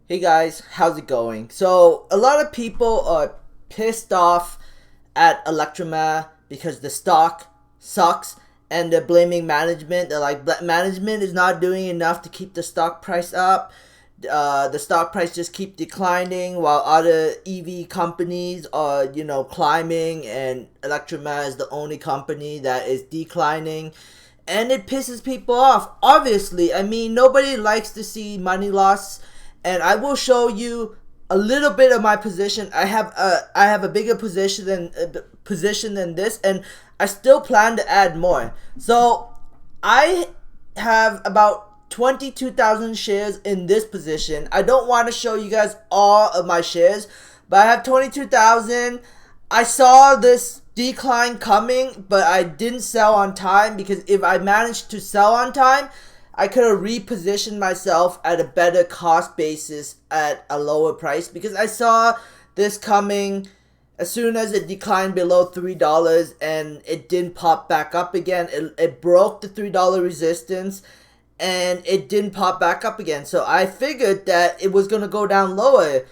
Hey guys, how's it going? So, a lot of people are pissed off at Electromeccanica because the stock sucks and they're blaming management. They're like, management is not doing enough to keep the stock price up. The stock price just keep declining while other EV companies are, climbing, and Electromeccanica is the only company that is declining. And it pisses people off. Obviously, I mean, nobody likes to see money loss, and I will show you a little bit of my position. I have a bigger position than this, and I still plan to add more. So I have about 22,000 shares in this position. I don't want to show you guys all of my shares, but I have 22,000. I saw this decline coming, but I didn't sell on time, because if I managed to sell on time, I could have repositioned myself at a better cost basis at a lower price, because I saw this coming as soon as it declined below $3 and it didn't pop back up again. It broke the $3 resistance and it didn't pop back up again. So I figured that it was going to go down lower.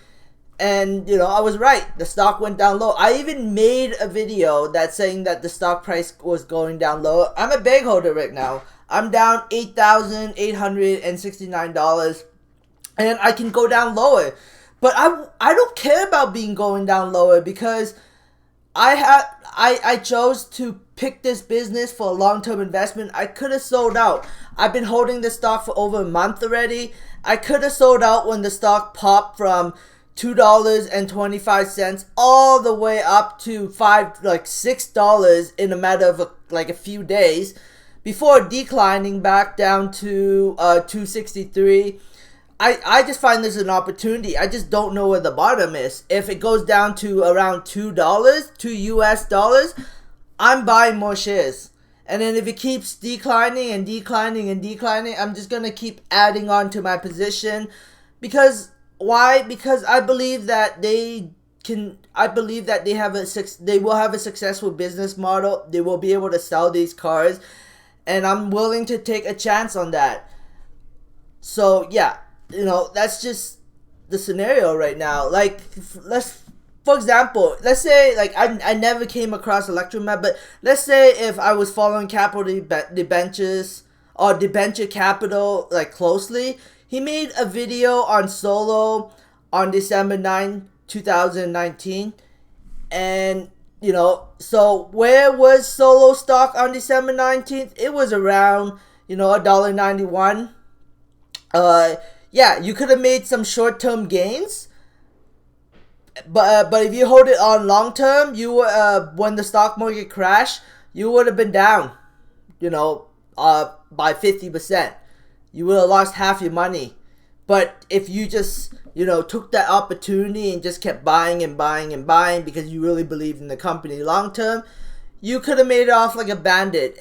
And, I was right. The stock went down low. I even made a video that's saying that the stock price was going down low. I'm a bag holder right now. I'm down $8,869, and I can go down lower. But I don't care about going down lower, because I chose to pick this business for a long-term investment. I could have sold out. I've been holding this stock for over a month already. I could have sold out when the stock popped from $2.25 all the way up to $6 in a matter of a few days, before declining back down to 263. I just find this an opportunity. I just don't know where the bottom is. If it goes down to around $2 I'm buying more shares. And then if it keeps declining and declining and declining, I'm just gonna keep adding on to my position. Because why? Because I believe that they will have a successful business model. They will be able to sell these cars, and I'm willing to take a chance on that. So yeah, that's just the scenario right now. For example, let's say I never came across Electromeccanica, but let's say if I was following Capital Debentures or Debenture Capital closely. He made a video on Solo on December 9, 2019. And, so where was Solo stock on December 19th? It was around, $1.91. Yeah, you could have made some short-term gains. But if you hold it on long-term, when the stock market crashed, you would have been down, by 50%. You would have lost half your money. But if you just, took that opportunity and just kept buying and buying and buying because you really believed in the company long term, you could have made it off like a bandit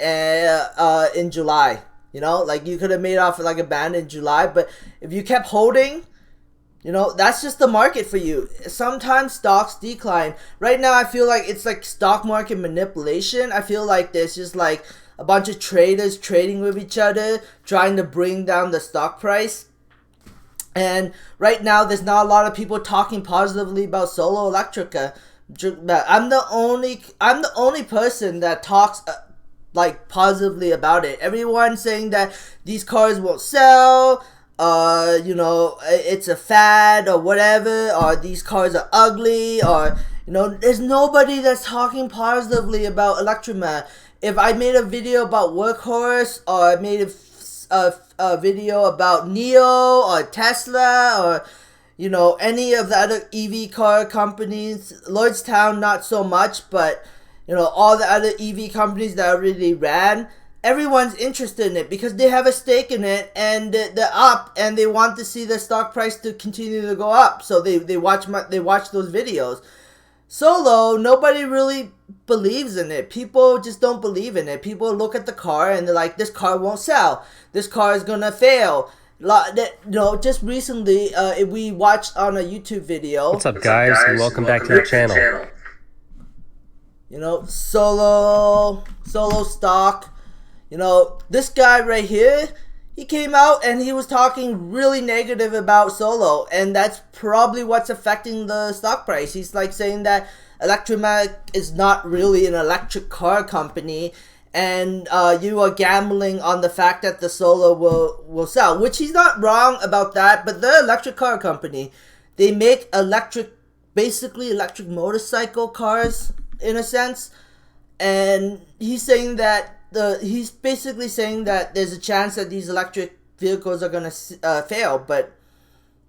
in July. You could have made off like a bandit in July. But if you kept holding, that's just the market for you. Sometimes stocks decline. Right now, I feel like it's like stock market manipulation. I feel like there's just a bunch of traders trading with each other, trying to bring down the stock price. And right now, there's not a lot of people talking positively about Solo Electrica. I'm the only person that talks positively about it. Everyone's saying that these cars won't sell. It's a fad or whatever, or these cars are ugly, or there's nobody that's talking positively about Electromeccanica. If I made a video about Workhorse, or I made a video about Neo or Tesla, or any of the other EV car companies, Lordstown not so much, but all the other EV companies that already ran, everyone's interested in it because they have a stake in it, and they're up, and they want to see the stock price to continue to go up. So they watch those videos. Solo, nobody really believes in it. People just don't believe in it. People look at the car and they're like, this car won't sell. This car is gonna fail. Just recently, we watched on a YouTube video. What's up, guys? And welcome back to the channel. Solo stock. This guy right here, he came out and he was talking really negative about Solo, and that's probably what's affecting the stock price. He's like saying that Electrameccanica is not really an electric car company, and you are gambling on the fact that the Solo will sell, which he's not wrong about that. But the electric car company, they make basically electric motorcycle cars in a sense, and he's basically saying that there's a chance that these electric vehicles are gonna fail, but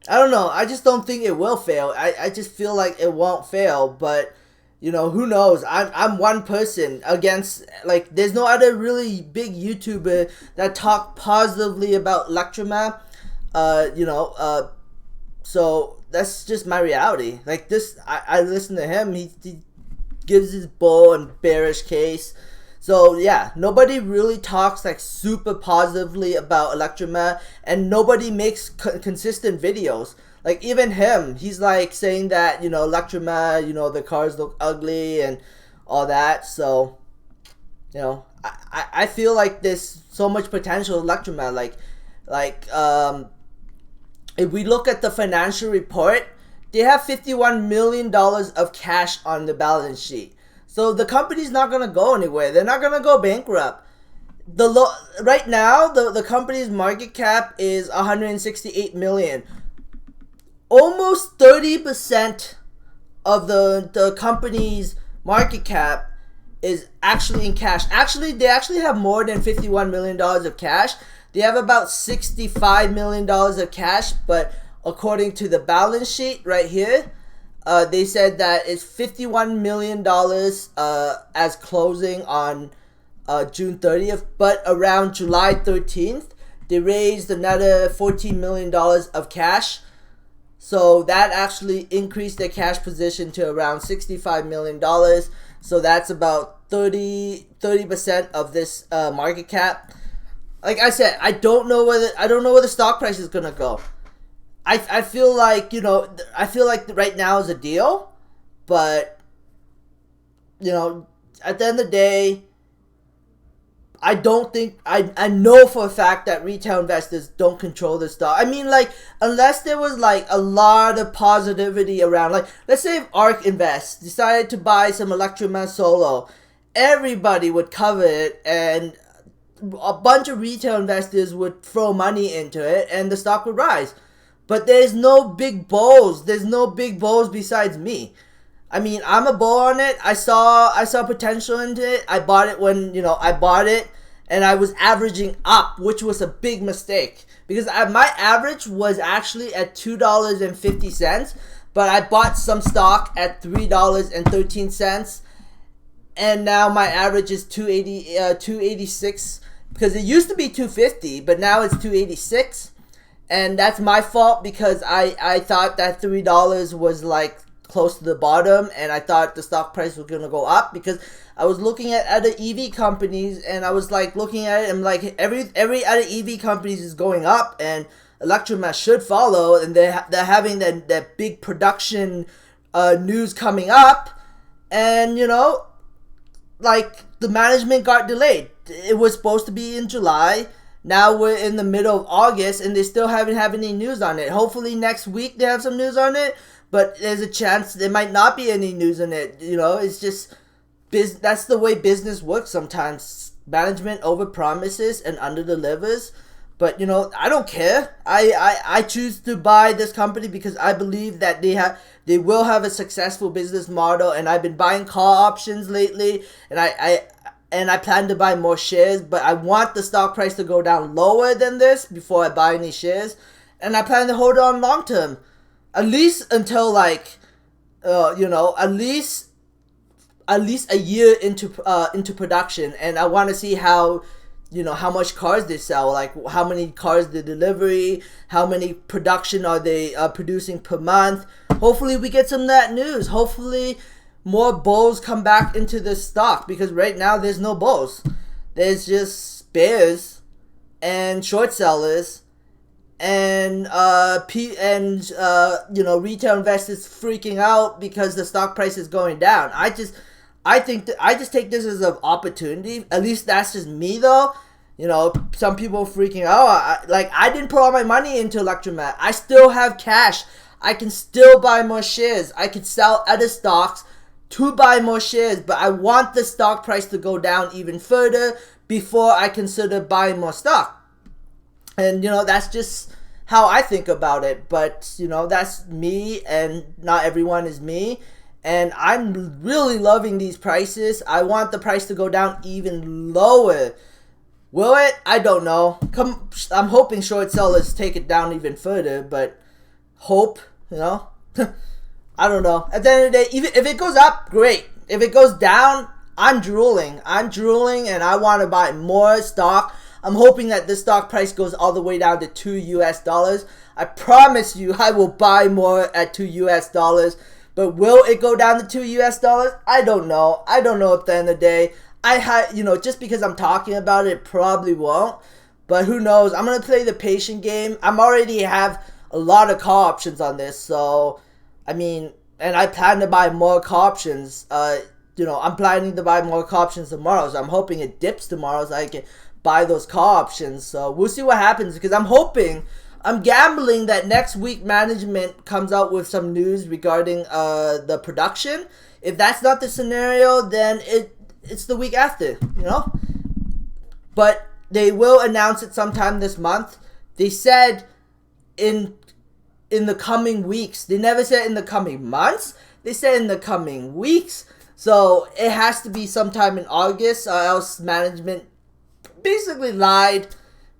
I don't know. I just don't think it will fail. I just feel like it won't fail, but who knows? I'm one person against, like, there's no other really big YouTuber that talk positively about Electrameccanica. So that's just my reality. Like this, I listen to him. He gives his bull and bearish case. So yeah, nobody really talks like super positively about Electrameccanica, and nobody makes consistent videos. Like even him, he's like saying that Electrameccanica, the cars look ugly and all that. So I feel like there's so much potential in Electrameccanica. If we look at the financial report, they have $51 million of cash on the balance sheet. So the company's not going to go anywhere. They're not going to go bankrupt. Right now, the company's market cap is $168 million. Almost 30% of the company's market cap is actually in cash. Actually, they actually have more than $51 million of cash. They have about $65 million of cash, but according to the balance sheet right here, they said that it's $51 million as closing on June 30th, but around July 13th, they raised another $14 million of cash. So that actually increased their cash position to around $65 million. So that's about 30% of this market cap. Like I said, I don't know where the stock price is gonna go. I feel like right now is a deal, but at the end of the day, I don't think I know for a fact that retail investors don't control the stock. I mean, like, unless there was like a lot of positivity around, like, let's say if ARK Invest decided to buy some Electrameccanica Solo, everybody would cover it, and a bunch of retail investors would throw money into it, and the stock would rise. But there's no big bulls. There's no big bulls besides me. I mean, I'm a bull on it. I saw potential into it. I bought it when, I bought it, and I was averaging up, which was a big mistake. Because my average was actually at $2.50, but I bought some stock at $3.13, and now my average is $2.86, because it used to be $2.50, but now it's $2.86. And that's my fault, because I thought that $3 was like close to the bottom, and I thought the stock price was gonna go up, because I was looking at other EV companies, and I was like looking at it, and like every other EV companies is going up, and Electrameccanica should follow, and they're having that big production news coming up, and like the management got delayed. It was supposed to be in July. Now we're in the middle of August, and they still haven't have any news on it. Hopefully next week they have some news on it, but there's a chance there might not be any news on it. It's just that's the way business works sometimes. Management overpromises and underdelivers. But I don't care. I choose to buy this company because I believe that they will have a successful business model, and I've been buying call options lately, and I plan to buy more shares, but I want the stock price to go down lower than this before I buy any shares. And I plan to hold on long term. At least until at least a year into production. And I want to see how much cars they sell, like how many cars they delivery, how many production are they producing per month. Hopefully we get some of that news. Hopefully more bulls come back into this stock, because right now there's no bulls. There's just bears and short sellers and retail investors freaking out because the stock price is going down. I just take this as an opportunity. At least that's just me though. Some people freaking out. I didn't put all my money into Electramet. I still have cash. I can still buy more shares. I could sell other stocks to buy more shares, but I want the stock price to go down even further before I consider buying more stock. And, that's just how I think about it. But, that's me, and not everyone is me. And I'm really loving these prices. I want the price to go down even lower. Will it? I don't know. I'm hoping short sellers take it down even further, but hope, I don't know. At the end of the day, even if it goes up, great. If it goes down, I'm drooling. And I want to buy more stock. I'm hoping that this stock price goes all the way down to $2. I promise you, I will buy more at $2. But will it go down to $2? I don't know. I don't know at the end of the day. Just because I'm talking about it, probably won't. But who knows? I'm going to play the patient game. I'm already have a lot of call options on this. So, and I plan to buy more call options. I'm planning to buy more call options tomorrow. So I'm hoping it dips tomorrow so I can buy those call options. So we'll see what happens, because I'm gambling that next week management comes out with some news regarding the production. If that's not the scenario, then it's the week after, But they will announce it sometime this month. They said in the coming weeks. They never said in the coming months. They said in the coming weeks. So it has to be sometime in August, or else management basically lied,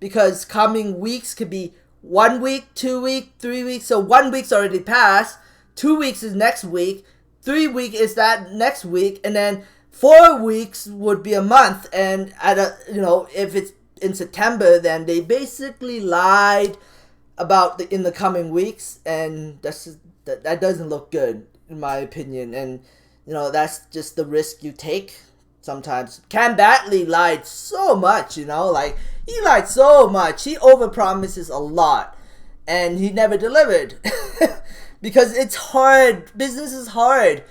because coming weeks could be 1 week, 2 weeks, 3 weeks. So 1 week's already passed. 2 weeks is next week. 3 weeks is that next week, and then 4 weeks would be a month. And if it's in September, then they basically lied about in the coming weeks, and that doesn't look good in my opinion. And that's just the risk you take sometimes. Cam Batley lied so much, he lied so much. He overpromises a lot, and he never delivered. Because it's hard. Business is hard.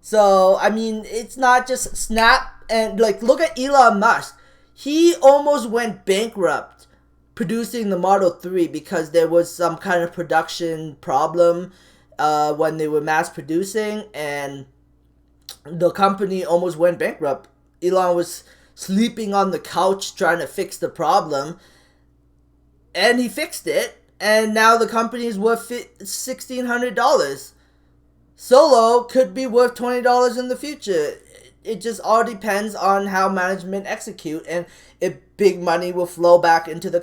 So, it's not just Snap. And, look at Elon Musk. He almost went bankrupt producing the Model 3 because there was some kind of production problem when they were mass producing, and the company almost went bankrupt. Elon was sleeping on the couch trying to fix the problem, and he fixed it, and now the company is worth $1,600. Solo could be worth $20 in the future. It just all depends on how management execute, and if big money will flow back into the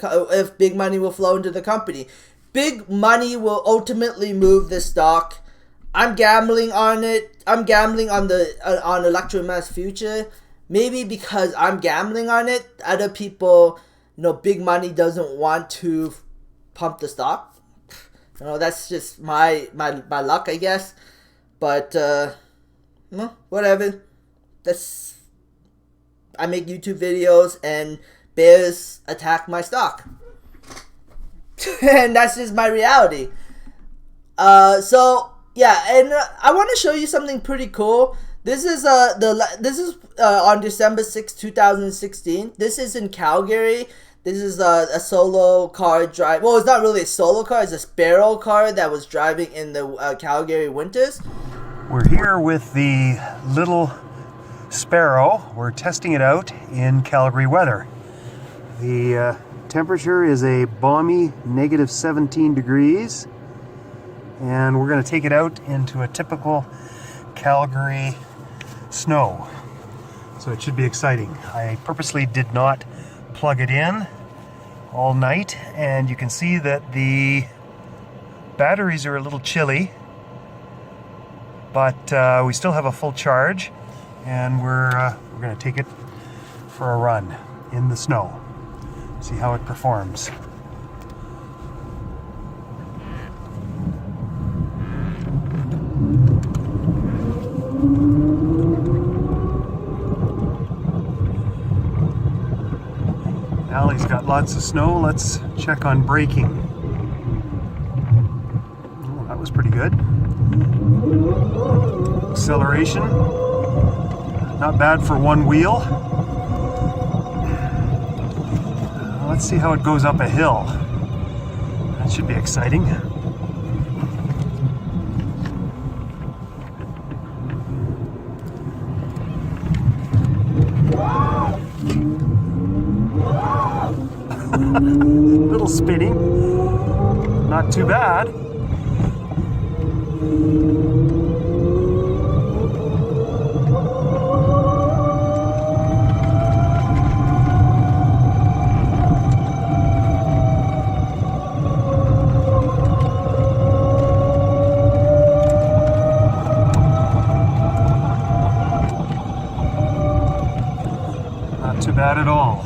company. Big money will ultimately move the stock. I'm gambling on it. I'm gambling on on Electromeccanic's future. Maybe because I'm gambling on it, other people, big money doesn't want to pump the stock. That's just my luck, I guess. But whatever. I make YouTube videos, and bears attack my stock. And that's just my reality. So yeah, and I want to show you something pretty cool. This is on December 6, 2016. This is in Calgary. This is a solo car drive. Well, it's not really a solo car. It's a Sparrow car that was driving in the Calgary winters. We're here with the little Sparrow. We're testing it out in Calgary weather. The temperature is a balmy -17 degrees, and we're going to take it out into a typical Calgary snow. So it should be exciting. I purposely did not plug it in all night, and you can see that the batteries are a little chilly, but we still have a full charge, and we're going to take it for a run in the snow, see how it performs. Alley's got lots of snow. Let's check on braking. Oh, that was pretty good. Acceleration, not bad for one wheel. Let's see how it goes up a hill. That should be exciting. Little spinning. Not too bad. Not too bad at all.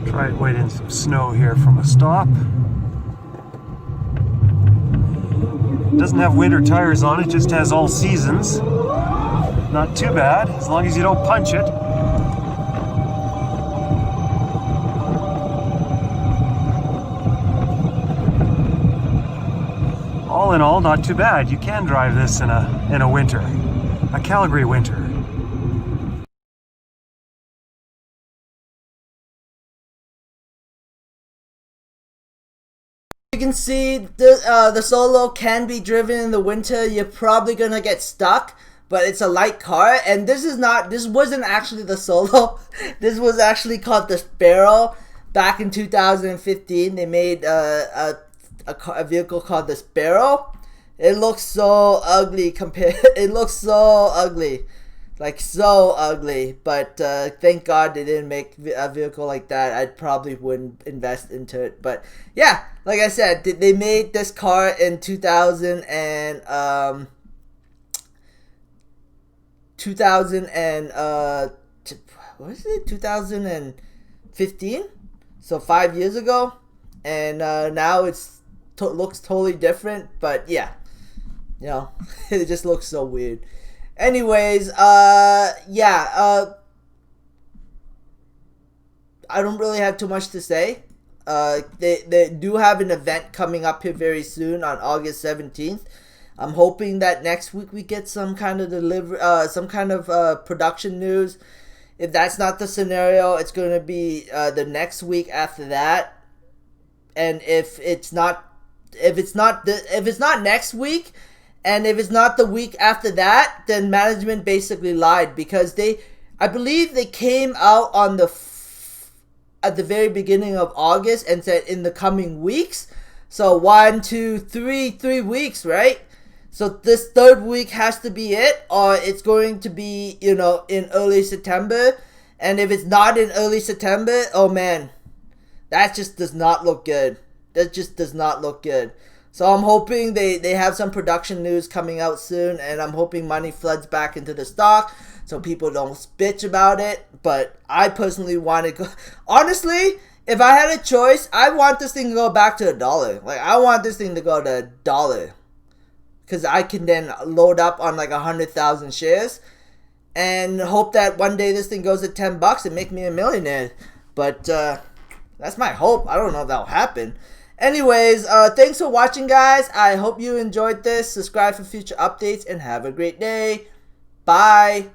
Try it wade in some snow here from a stop. Doesn't have winter tires on it, just has all seasons. Not too bad, as long as you don't punch it. All in all, not too bad. You can drive this in a winter, a Calgary winter. You can see the Solo can be driven in the winter. You're probably gonna get stuck, but it's a light car, and this wasn't actually the Solo. This was actually called the Sparrow. Back in 2015, they made a vehicle called the Sparrow. It looks so ugly it looks so ugly, like so ugly. But thank God they didn't make a vehicle like that. I probably wouldn't invest into it. But yeah, like I said, they made this car in 2000 and 2015, so 5 years ago, and now it's looks totally different. But yeah, you know, it just looks so weird. Anyways, yeah, I don't really have too much to say. They do have an event coming up here very soon on August 17th. I'm hoping that next week we get some kind of production news. If that's not the scenario, it's going to be the next week after that. And if it's not next week, and if it's not the week after that, then management basically lied, because I believe they came out on at the very beginning of August and said in the coming weeks. So 1, 2, 3 weeks, right? So this third week has to be it, or it's going to be, you know, in early September. And if it's not in early September, oh man, that just does not look good. That just does not look good. So I'm hoping they have some production news coming out soon, and I'm hoping money floods back into the stock so people don't bitch about it. But I personally want to go. Honestly, if I had a choice, I want this thing to go back to $1. Like, I want this thing to go to $1. Because I can then load up on like 100,000 shares and hope that one day this thing goes to $10 and make me a millionaire. But that's my hope. I don't know if that'll happen. Anyways, thanks for watching, guys. I hope you enjoyed this. Subscribe for future updates and have a great day. Bye.